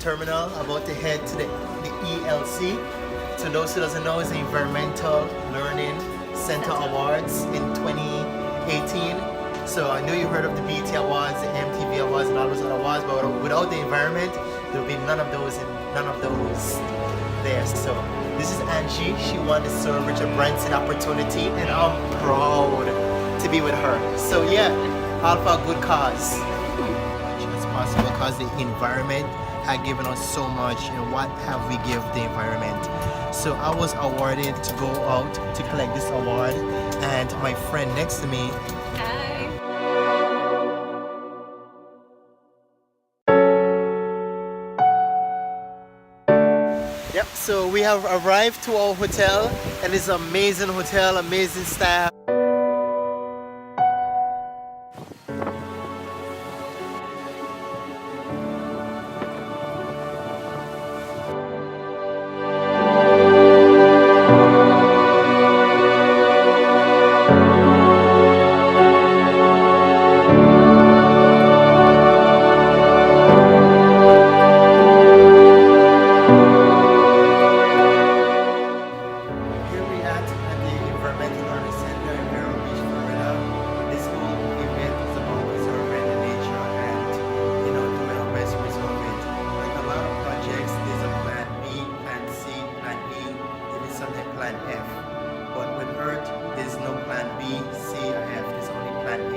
terminal, about to head to the E.L.C. So those who doesn't know, is the Environmental Learning Center Awards in 2018. So I know you heard of the BET Awards, the MTV Awards, and all those other awards, but without the environment, there would be none of those there. So this is Angie. She won the Sir Richard Branson opportunity, and I'm proud to be with her. So yeah, all for a good cause. It's possible because the environment had given us so much, and what have we give the environment? So I was awarded to go out to collect this award, and my friend next to me. Hi. Yep, so we have arrived to our hotel, and it's an amazing hotel, amazing staff. Environmental Learning Center in Vero Beach, Florida. This whole event is about preserving the nature and, doing our best to preserve it. Like a lot of projects, there's a plan B, plan C, plan E, even sometimes plan F. But with Earth, there's no plan B, C, or F. There's only plan A.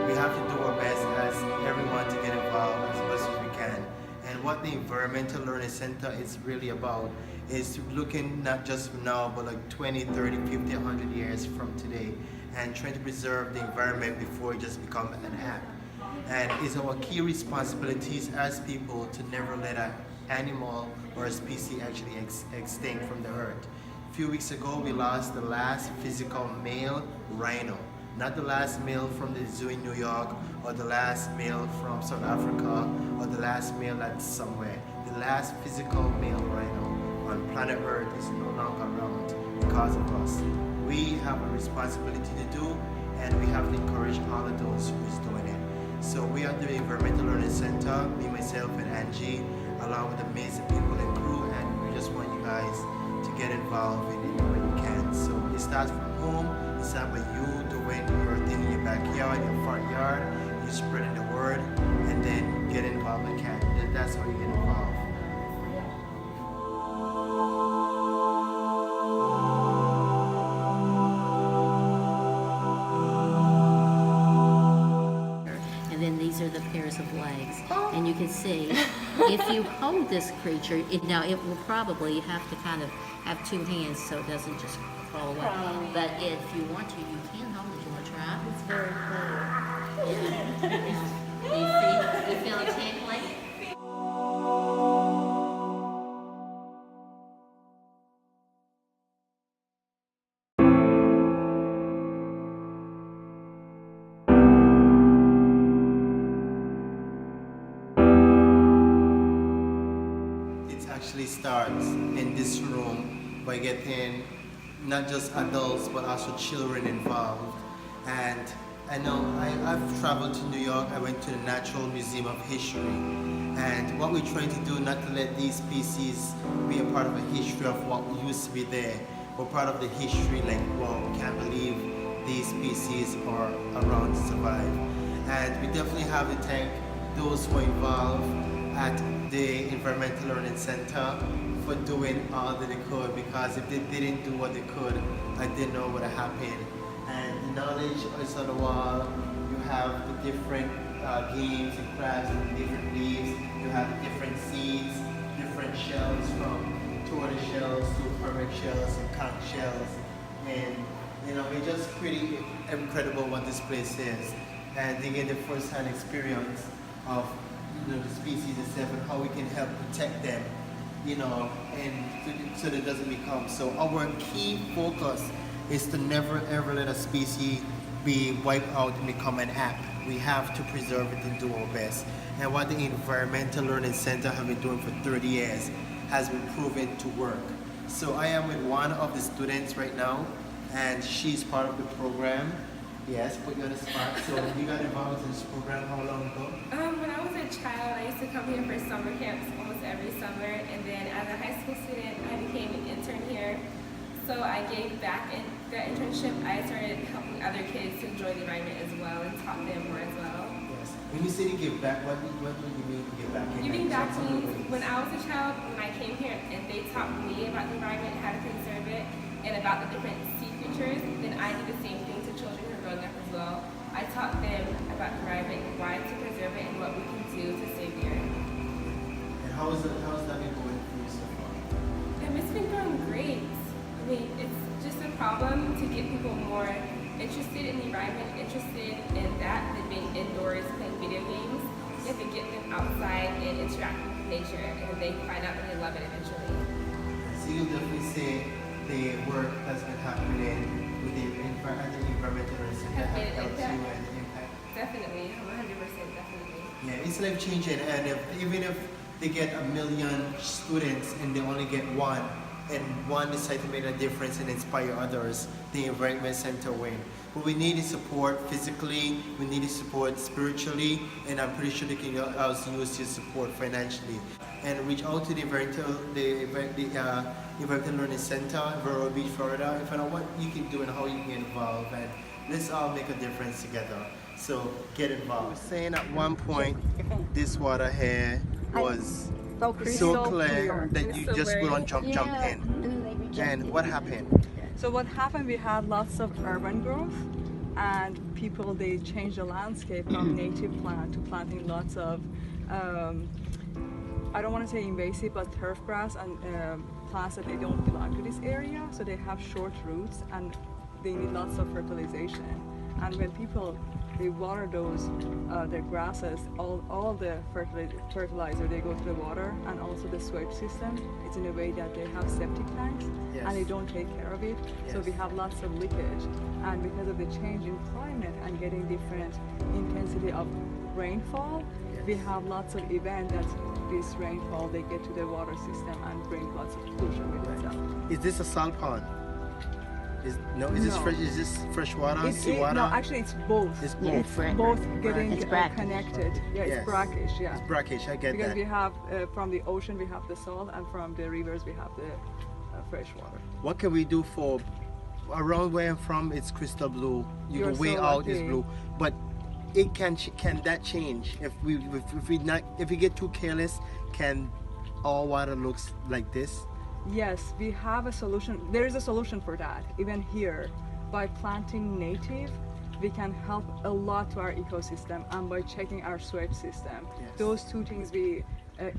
We have to do our best as everyone to get involved as much as we can. And what the Environmental Learning Center is really about is looking not just for now, but like 20, 30, 50, 100 years from today, and trying to preserve the environment before it just becomes an app. And it's our key responsibilities as people to never let an animal or a species actually extinct from the earth. A few weeks ago, we lost the last physical male rhino. Not the last male from the zoo in New York, or the last male from South Africa, or the last male that's somewhere. The last physical male rhino on planet Earth is no longer around because of us. We have a responsibility to do, and we have to encourage all of those who is doing it. So we are the Environmental Learning Center, me, myself, and Angie, along with amazing people and crew, and we just want you guys to get involved in it when you can. So it starts from home. It starts by you doing your thing in your backyard, your front yard, you spreading the word, and then get involved when you can. That's how you get involved. These are the pairs of legs, and you can see if you hold this creature, it will probably have to kind of have two hands so it doesn't just crawl away. But if you want to, you can hold it. You want to try? It's very cool. You feel it tickling? Actually starts in this room by getting not just adults but also children involved. And I know I've traveled to New York. I went to the Natural Museum of History, and what we're trying to do, not to let these species be a part of the history of what used to be there, but part of the history, like, wow, we can't believe these species are around to survive. And we definitely have to thank those who are involved at the Environmental Learning Center for doing all that they could, because if they didn't do what they could, I didn't know what would have happened. And the knowledge is on the wall. You have the different games and crafts and different leaves. You have the different seeds, different shells, from tortoise shells to hermit shells and conch shells. And it's just pretty incredible what this place is. And they get the first-hand experience of the species itself and how we can help protect them, and so that it doesn't become. So our key focus is to never ever let a species be wiped out and become an app. We have to preserve it and do our best. And what the Environmental Learning Center have been doing for 30 years has been proven to work. So I am with one of the students right now, and she's part of the program. Yes, put you on the spot. So you got involved in this program how long ago? When I was a child, I used to come here for summer camps almost every also I gave back in that internship. I started helping other kids to enjoy the environment as well and taught them more as well. Yes. When you say to give back, what do you mean to give back? Giving back means when I was a child, when I came here and they taught me about the environment, how to conserve it, and about the different sea creatures, then I do the same thing to children who are growing up as well. I taught them about the environment, why to preserve it, and what we can do to save the earth. And how is that been going for you so far? It's been going great. I mean, it's just a problem to get people more interested in the environment, interested in that than being indoors playing video games. You have to get them outside and interact with nature, and they find out that they love it eventually. So you definitely say the work has been happening with the Environmental Learning Center that have helped you and impact. Definitely, 100%, definitely. Yeah, it's life changing, and even if they get 1 million students and they only get one, and one decide to make a difference and inspire others, the Environment Center win. But we need support physically, we need support spiritually, and I'm pretty sure they can also use your support financially. And reach out to the Environmental Learning Center, Vero Beach, Florida, and find out what you can do and how you can get involved. And let's all make a difference together. So get involved. I was saying at one point, this water here was so clear that you just wouldn't jump in. And what happened? So what happened, we had lots of urban growth, and people, they changed the landscape from native plant to planting lots of, I don't want to say invasive, but turf grass and plants that they don't belong to this area. So they have short roots and they need lots of fertilization. And when people, they water those, their grasses, all the fertilizer, they go to the water, and also the sewage system. It's in a way that they have septic tanks, and they don't take care of it. So we have lots of leakage. And because of the change in climate and getting different intensity of rainfall, we have lots of events that this rainfall, they get to the water system and bring lots of pollution with itself. Is this a salt pond? Is this fresh? Is this fresh water? Seawater? No, actually it's both. It's both. It's both getting connected. Yeah, it's brackish. Yeah. It's brackish. I get because that. we have from the ocean we have the salt, and from the rivers we have the fresh water. What can we do for around where I'm from? It's crystal blue. You You're go way so out lucky. is blue, but it can that change if we get too careless? Can all water looks like this? Yes, we have a solution. There is a solution for that. Even here, by planting native, we can help a lot to our ecosystem, and by checking our sewage system. Yes. Those two things, we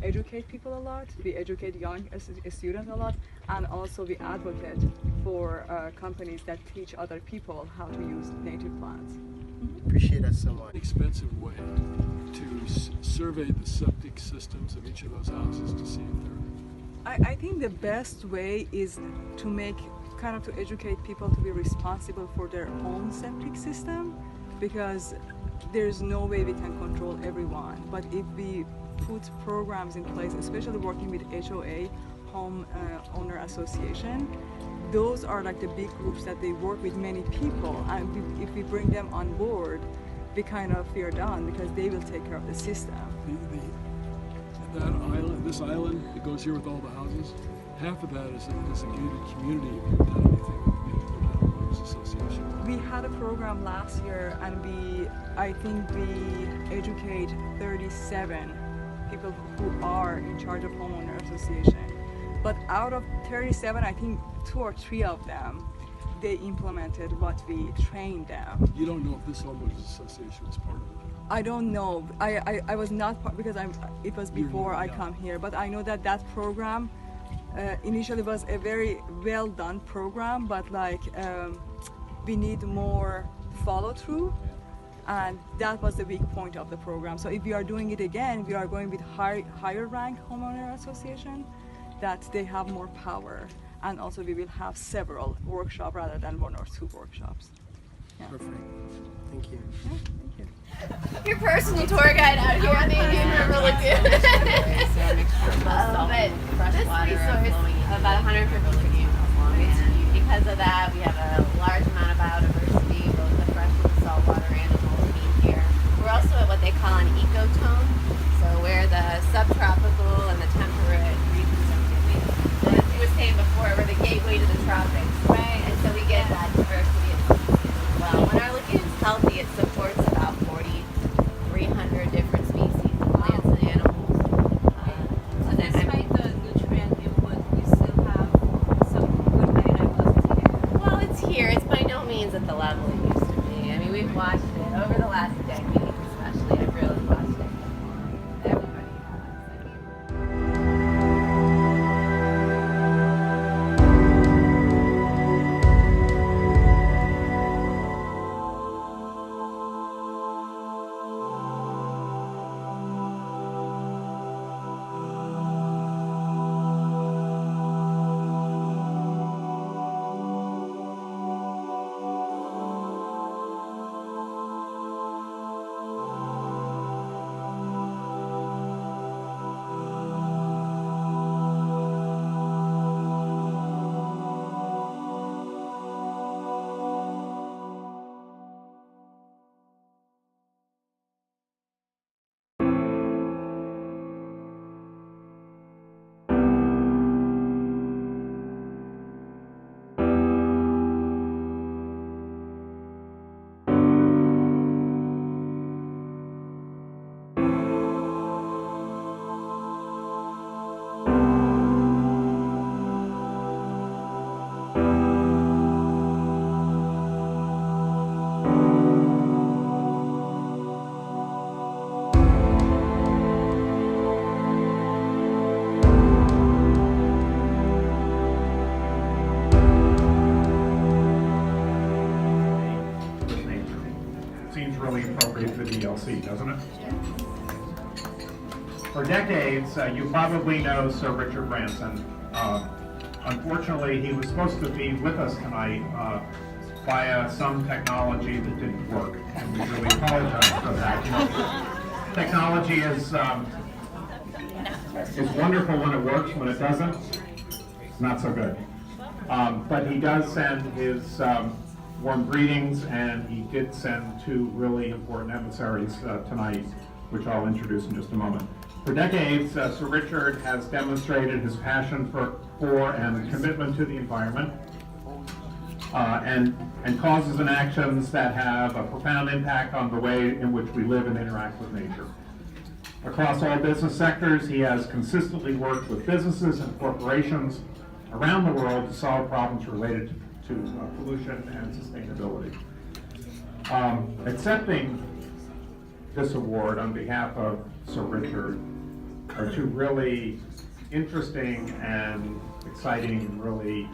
educate people a lot, we educate young students a lot, and also we advocate for companies that teach other people how to use native plants. Appreciate that so much. Expensive way to survey the septic systems of each of those houses to see if they're. I think the best way is to make, kind of to educate people to be responsible for their own septic system, because there's no way we can control everyone. But if we put programs in place, especially working with HOA, Home Owner Association, those are like the big groups that they work with many people, and if we bring them on board, we kind of fear done, because they will take care of the system. That island, this island that goes here with all the houses, half of that is a gated community. If you've done anything with the Homeowners Association. We had a program last year, and I think we educate 37 people who are in charge of Homeowner Association. But out of 37, I think 2 or 3 of them, they implemented what we trained them. You don't know if this Homeowners Association was part of it. I don't know. I was not part, because it was before I come here. But I know that that program initially was a very well done program, but like we need more follow through, and that was the weak point of the program. So if we are doing it again, we are going with higher rank Homeowner Association, that they have more power, and also we will have several workshops rather than 1 or 2 workshops. Yeah. Perfect. Thank you. Yeah, thank you. Your personal tour guide out here on the Indian River Lagoon. But this resource, about 150 years long, and because of that, we have a large amount of biodiversity, both the fresh and the saltwater animals being here. We're also at what they call an ecotone, so where the subtropical and the temperate regions are moving. So as you were saying before, we're the gateway to the tropics. history for the E.L.C., doesn't it? For decades, you probably know Sir Richard Branson. Unfortunately, he was supposed to be with us tonight via some technology that didn't work, and we really apologize for that. Technology is wonderful when it works. When it doesn't, it's not so good. But he does send his warm greetings, and he did send 2 really important emissaries tonight, which I'll introduce in just a moment. For decades, Sir Richard has demonstrated his passion for and commitment to the environment, and causes and actions that have a profound impact on the way in which we live and interact with nature. Across all business sectors, he has consistently worked with businesses and corporations around the world to solve problems related to pollution and sustainability. Accepting this award on behalf of Sir Richard are 2 really interesting and exciting and really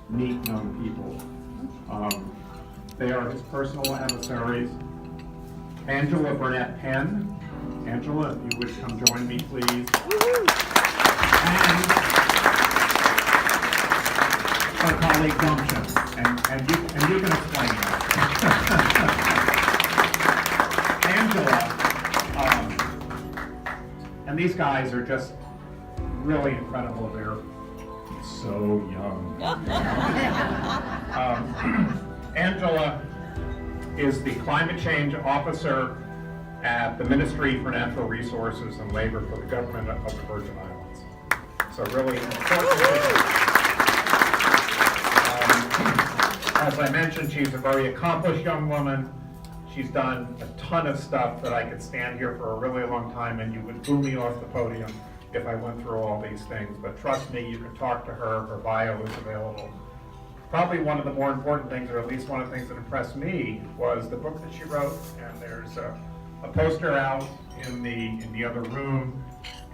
neat young people. They are his personal emissaries. Angela Burnett Penn. Angela, if you would come join me, please. And our colleague Gumption, and you can explain that. Angela, and these guys are just really incredible. They're so young. Angela is the climate change officer at the Ministry for Natural Resources and Labor for the government of the Virgin Islands. So really important. As I mentioned, she's a very accomplished young woman. She's done a ton of stuff that I could stand here for a really long time and you would boo me off the podium if I went through all these things. But trust me, you can talk to her. Her bio is available. Probably one of the more important things, or at least one of the things that impressed me, was the book that she wrote. And there's a poster out in the other room,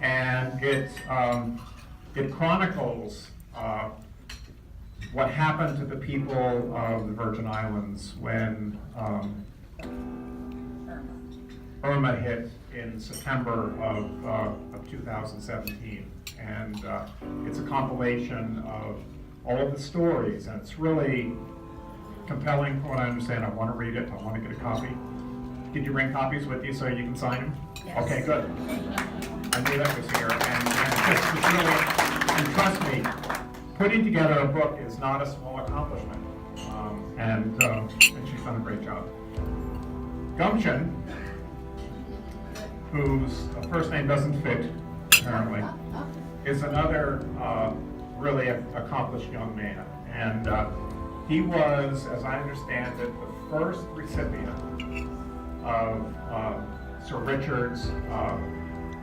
and it chronicles what happened to the people of the Virgin Islands when Irma hit in September of 2017. And it's a compilation of all of the stories, and it's really compelling from what I understand. I want to read it. I want to get a copy. Did you bring copies with you so you can sign them? Yes. Okay, good. I knew that was here. And it's trust me, putting together a book is not a small accomplishment. And she's done a great job. Gumption, whose first name doesn't fit, apparently, is another really accomplished young man. And he was, as I understand it, the first recipient of Sir Richard's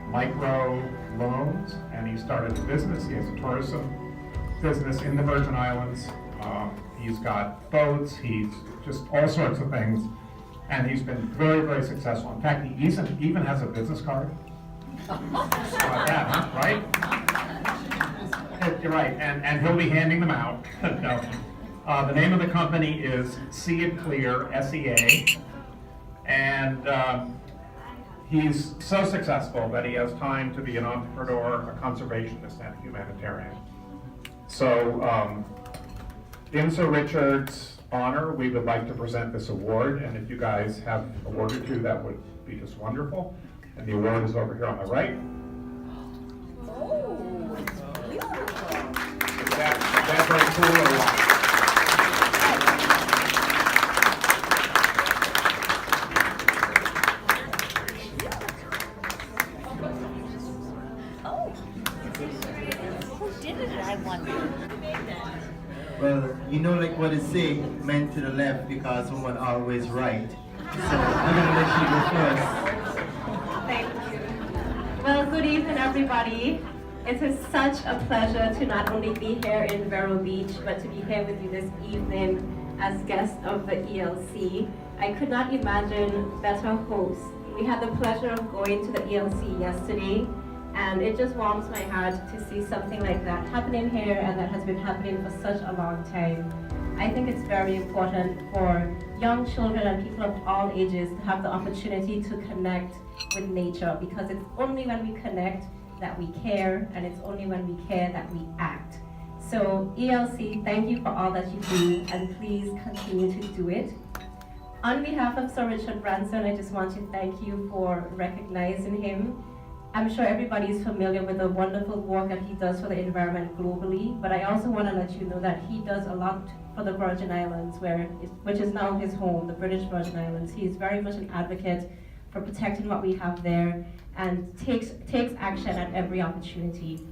micro loans, and he started a business. He has a tourism business in the Virgin Islands. He's got boats, he's just all sorts of things, and he's been very, very successful. In fact, he even has a business card. Yeah, huh? Right? You're right, and he'll be handing them out. No. The name of the company is See It Clear, SEA, and he's so successful that he has time to be an entrepreneur, a conservationist, and a humanitarian. So, in Sir Richard's honor, we would like to present this award, and if you guys have a word or two, that would be just wonderful. And the award is over here on the right. Oh, it's beautiful. Is that very cool or what? Oh, who did it, I wonder? Well, you know, like what it say, men to the left because women always right. So I'm gonna let you go first. Thank you. Well, good evening, everybody. It is such a pleasure to not only be here in Vero Beach, but to be here with you this evening as guests of the E.L.C. I could not imagine better hosts. We had the pleasure of going to the E.L.C. yesterday, And it just warms my heart to see something like that happening here, and that has been happening for such a long time. I think it's very important for young children and people of all ages to have the opportunity to connect with nature, because it's only when we connect that we care, and it's only when we care that we act. So E.L.C, thank you for all that you do, and please continue to do it. On behalf of Sir Richard Branson, I just want to thank you for recognizing him. I'm sure everybody is familiar with the wonderful work that he does for the environment globally, but I also want to let you know that he does a lot for the Virgin Islands, which is now his home, the British Virgin Islands. He is very much an advocate for protecting what we have there, and takes action at every opportunity.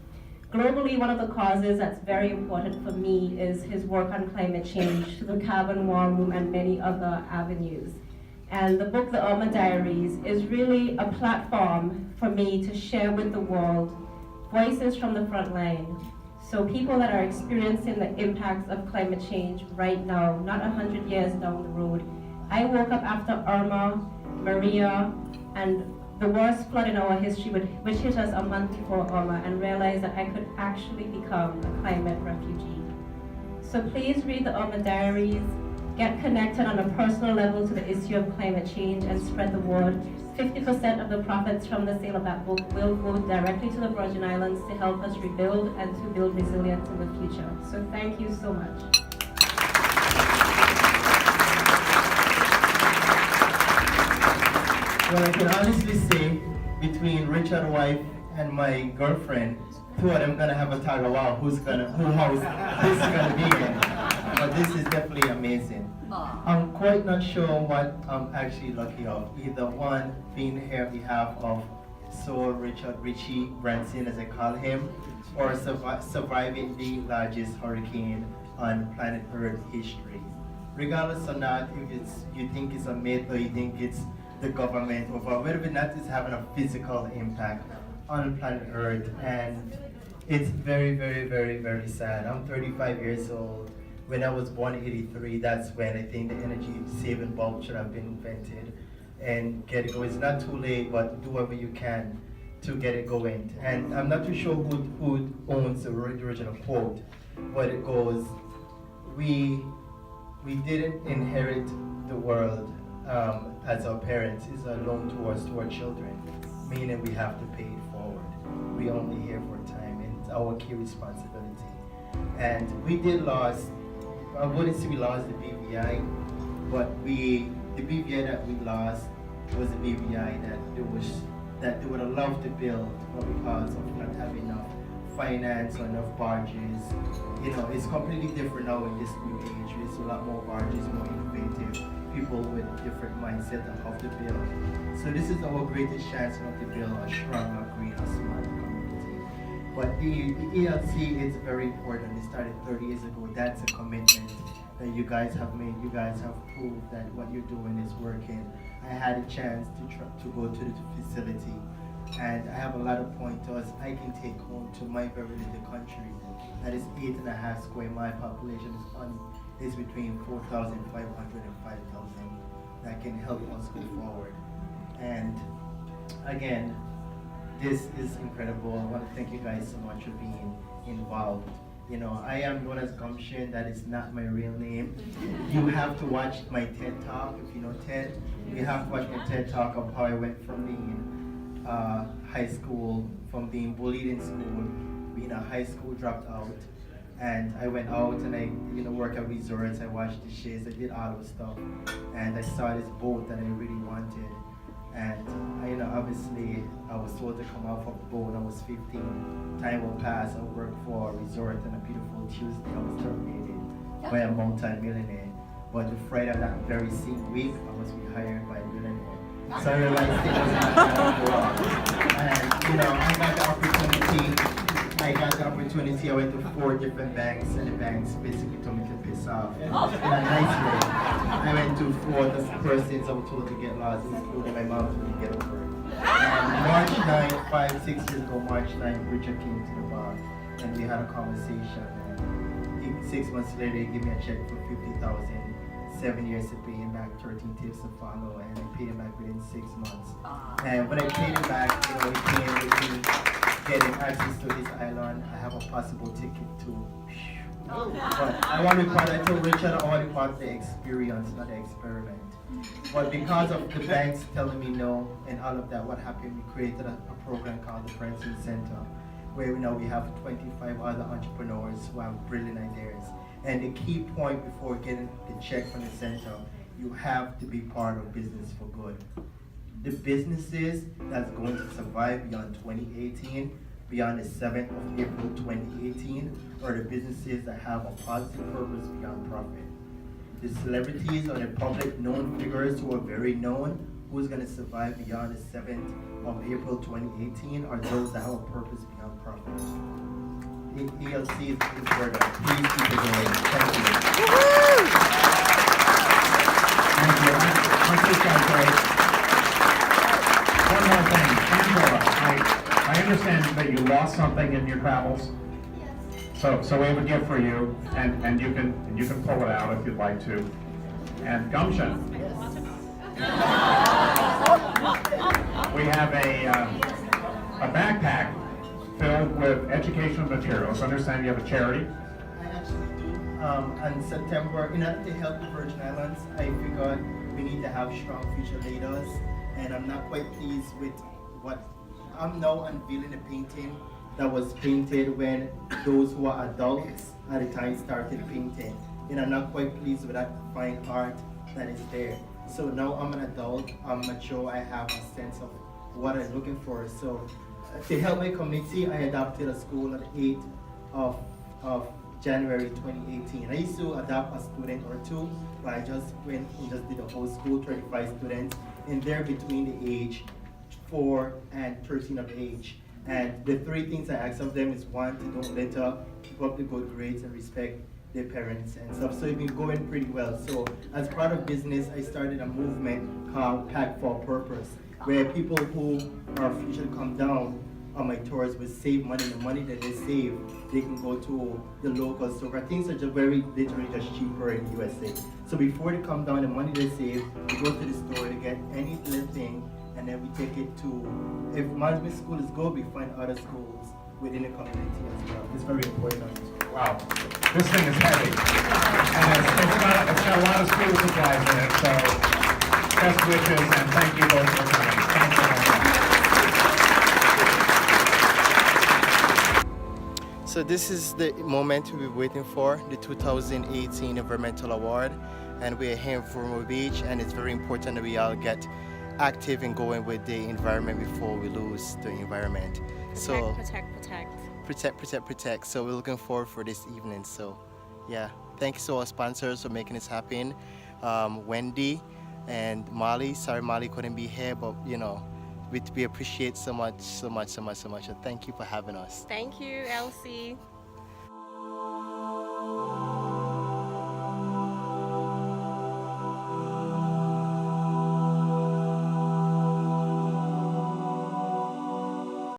Globally, one of the causes that's very important for me is his work on climate change, the carbon war room, and many other avenues. And the book, The Irma Diaries, is really a platform for me to share with the world voices from the front line. So people that are experiencing the impacts of climate change right now, not 100 years down the road. I woke up after Irma, Maria, and the worst flood in our history, which hit us a month before Irma, and realized that I could actually become a climate refugee. So please read the Irma Diaries, get connected on a personal level to the issue of climate change, and spread the word. 50% of the profits from the sale of that book will go directly to the Virgin Islands to help us rebuild and to build resilience in the future. So thank you so much. Well, I can honestly say, between Richard's wife and my girlfriend, two of them gonna have a tug of war whose house this is gonna be in. But this is definitely amazing. I'm quite not sure what I'm actually lucky of. Either one, being here on behalf of Sir Richie Branson, as I call him, or surviving the largest hurricane on planet Earth history. Regardless or not, if you think it's a myth or you think it's the government, or whatever, not is having a physical impact on planet Earth, and it's very, very, very, very sad. I'm 35 years old. When I was born in '83, that's when I think the energy saving bulb should have been invented and get it going. It's not too late, but do whatever you can to get it going. And I'm not too sure who owns the original quote, but it goes, we didn't inherit the world as our parents. It's a loan to our children, meaning we have to pay it forward. We're only here for a time, and it's our key responsibility. And we did lose, I wouldn't say we lost the BVI, but the BVI that we lost was a BVI that they would have loved to build, but because of not having enough finance or enough barges. You know, it's completely different now in this new age. It's a lot more barges, more innovative, people with different mindset on how to build. So this is our greatest chance now to build a stronger, greener, smarter community. But the E.L.C is very important. It started 30 years ago. That's a commitment that you guys have made. You guys have proved that what you're doing is working. I had a chance to go to the facility, and I have a lot of pointers I can take home to my very little country. That is 8.5 square mile. Population is between 4,500 and 5,000. That can help us go forward. And again, this is incredible. I want to thank you guys so much for being involved. You know, I am known as Gumption. That is not my real name. You have to watch my TED Talk, if you know TED. You have to watch my TED Talk of how I went from being high school, from being bullied in school, being a high school dropped out, and I went out and I worked at resorts, I washed dishes, I did all of stuff, and I saw this boat that I really wanted. And obviously I was told to come off of the boat when I was 15. Time will pass, I worked for a resort, and a beautiful Tuesday I was terminated by a multi-millionaire. But the Friday of that very same week, I was rehired by a millionaire. So I realized it was not and I got the opportunity. I went to 4 different banks, and the banks basically told me to piss off in a nice way. I went to 4 different persons I was told to get lost, including my mom to get over it. And March 9th, 5-6 years ago, March 9th, Richard came to the bar, and we had a conversation. And 6 months later, he gave me a check for $50,000. 7 years to pay him back, 13 tips to follow, and I paid him back within 6 months. And when I paid him back, he came with me getting access to this island. I have a possible ticket to. But I want to be part, I told Richard, I want to be part of the experience, not the experiment. But because of the banks telling me no and all of that, what happened, we created a program called the Branson Center, where we have 25 other entrepreneurs who have brilliant ideas. And the key point before getting the check from the center, you have to be part of Business for Good. The businesses that's going to survive beyond 2018, beyond the 7th of April 2018, are the businesses that have a positive purpose beyond profit. The celebrities or the public known figures who are very known, who's going to survive beyond the 7th of April 2018, are those that have a purpose beyond profit. E.L.C is in Florida. Please keep it going. Thank you. Thank you. Aren't these guys great? One more thing, Angela, I understand that you lost something in your travels. So we have a gift for you, and you can pull it out if you'd like to. And Gumption. We have a backpack filled with educational materials. I understand you have a charity. I actually do. In September, in order to help the Virgin Islands, I figured we need to have strong future leaders, and I'm not quite pleased with what I'm now unveiling the painting that was painted when those who are adults at the time started painting. And I'm not quite pleased with that fine art that is there. So now I'm an adult, I'm mature, I have a sense of what I'm looking for. So to help my community, I adopted a school on the 8th of January 2018. I used to adopt a student or two, but I just went and just did a whole school, 35 students, and they're between the age 4 and 13 of age. And the three things I ask of them is, one, to don't litter, keep up the good grades, and respect their parents and stuff. So it's been going pretty well. So as part of business, I started a movement called Pack for Purpose, where people who are future come down on my tours will save money. The money that they save, they can go to the local store. Things are just very literally just cheaper in the USA. So before they come down, the money they save, they go to the store to get any little thing, and then we take it to, if management school is good, we find other schools within the community as well. It's very important. Wow, this thing is heavy. And it's got a lot of school supplies in it, so best wishes and thank you both for coming. Thank you very much. So this is the moment we've been waiting for, the 2018 Environmental Award. And we're here in Vero Beach, and it's very important that we all get active in going with the environment before we lose the environment. Protect. So we're looking forward for this evening. So yeah, thanks to our sponsors for making this happen. Wendy and Molly. Sorry Molly couldn't be here, but you know, we appreciate so much. So thank you for having us. Thank you, E.L.C.